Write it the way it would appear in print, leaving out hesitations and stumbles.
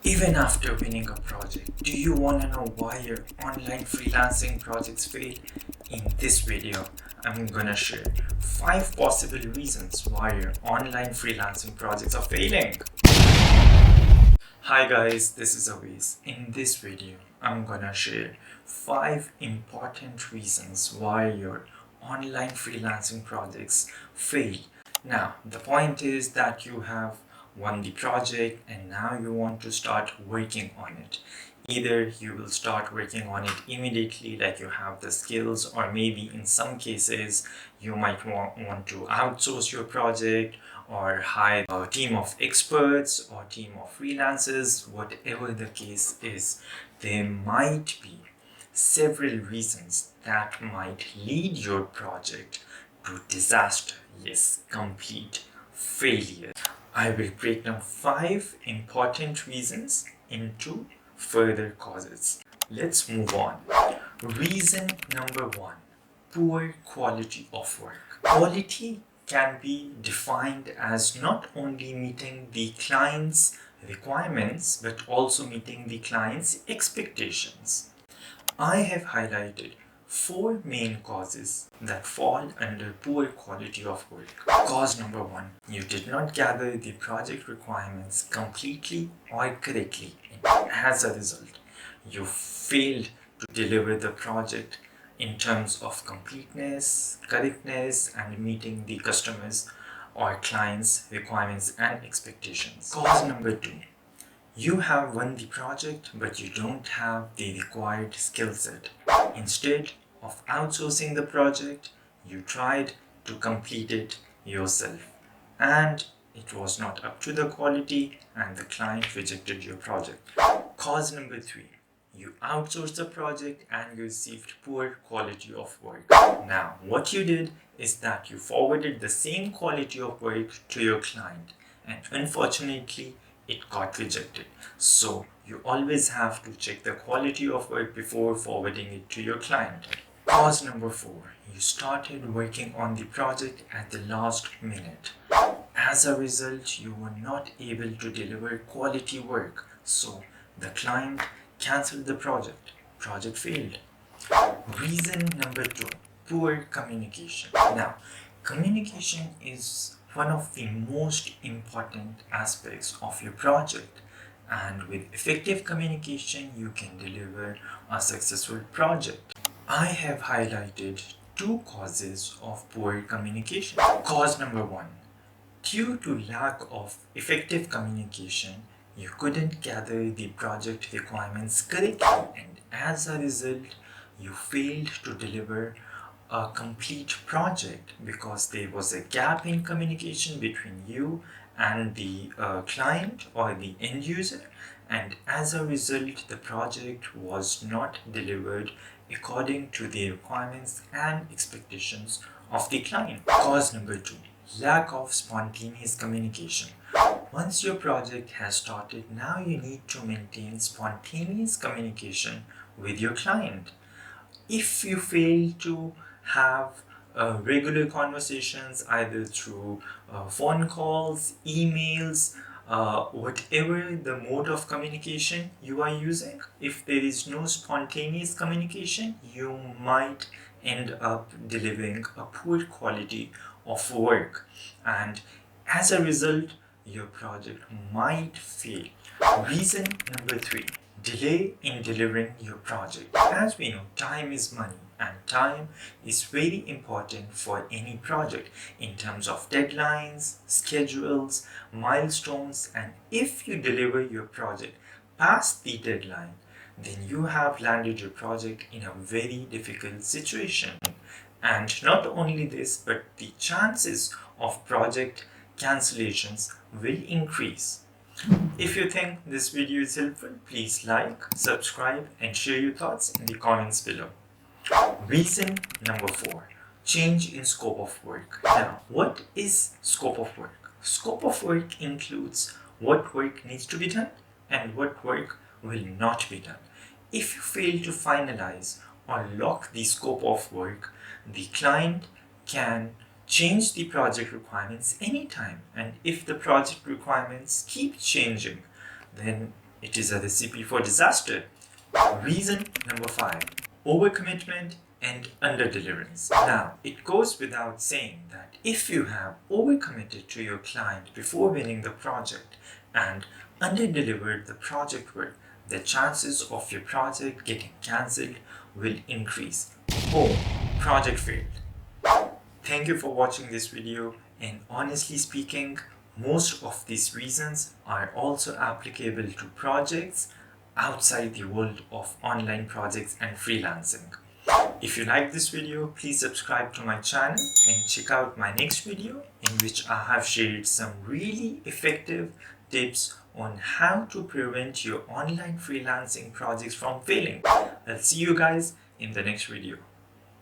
Even after winning a project, do you want to know why your online freelancing projects fail? In this video, I'm gonna share 5 possible reasons why your online freelancing projects are failing. Hi guys, this is Aviz. In this video, I'm gonna share 5 important reasons why your online freelancing projects fail. Now, the point is that you have won the project and now you want to start working on it. Either you will start working on it immediately, like you have the skills, or maybe in some cases you might want to outsource your project or hire a team of experts or team of freelancers. Whatever the case is, there might be several reasons that might lead your project to disaster. Yes, complete failure. I will break down 5 important reasons into further causes. Let's move on. Reason number 1: poor quality of work. Quality can be defined as not only meeting the client's requirements but also meeting the client's expectations. I have highlighted 4 main causes that fall under poor quality of work. Cause number 1: you did not gather the project requirements completely or correctly, and as a result, you failed to deliver the project in terms of completeness, correctness, and meeting the customers' or clients' requirements and expectations. Cause number 2: you have won the project, but you don't have the required skill set. Instead of outsourcing the project, you tried to complete it yourself, and it was not up to the quality, and the client rejected your project. Cause number 3: you outsourced the project and you received poor quality of work. Now, what you did is that you forwarded the same quality of work to your client, and unfortunately, it got rejected. So you always have to check the quality of work before forwarding it to your client. Cause number 4: you started working on the project at the last minute. As a result, you were not able to deliver quality work, so the client cancelled the project. Project failed. Reason number 2: poor communication. Now, communication is one of the most important aspects of your project, and with effective communication you can deliver a successful project. I have highlighted 2 causes of poor communication. Cause number 1: due to lack of effective communication, you couldn't gather the project requirements correctly, and as a result you failed to deliver a complete project because there was a gap in communication between you and the client or the end user, and as a result the project was not delivered according to the requirements and expectations of the client. Cause number 2: lack of spontaneous communication. Once your project has started, now you need to maintain spontaneous communication with your client. If you fail to have regular conversations either through phone calls, emails, whatever the mode of communication you are using, if there is no spontaneous communication, you might end up delivering a poor quality of work, and as a result your project might fail. Reason number 3: delay in delivering your project. As we know, time is money, and time is very important for any project in terms of deadlines, schedules, milestones, and if you deliver your project past the deadline, then you have landed your project in a very difficult situation. And not only this, but the chances of project cancellations will increase. If you think this video is helpful, please like, subscribe, and share your thoughts in the comments below. Reason number 4: change in scope of work. Now, what is scope of work? Scope of work includes what work needs to be done and what work will not be done. If you fail to finalize or lock the scope of work, the client can change the project requirements anytime, and if the project requirements keep changing, then It is a recipe for disaster. Reason number 5, overcommitment and underdeliverance. Now, it goes without saying that if you have overcommitted to your client before winning the project and underdelivered the project work, the chances of your project getting cancelled will increase. Boom, project failed. Thank you for watching this video, and honestly speaking, most of these reasons are also applicable to projects outside the world of online projects and freelancing. If you like this video, please subscribe to my channel and check out my next video, in which I have shared some really effective tips on how to prevent your online freelancing projects from failing. I'll see you guys in the next video.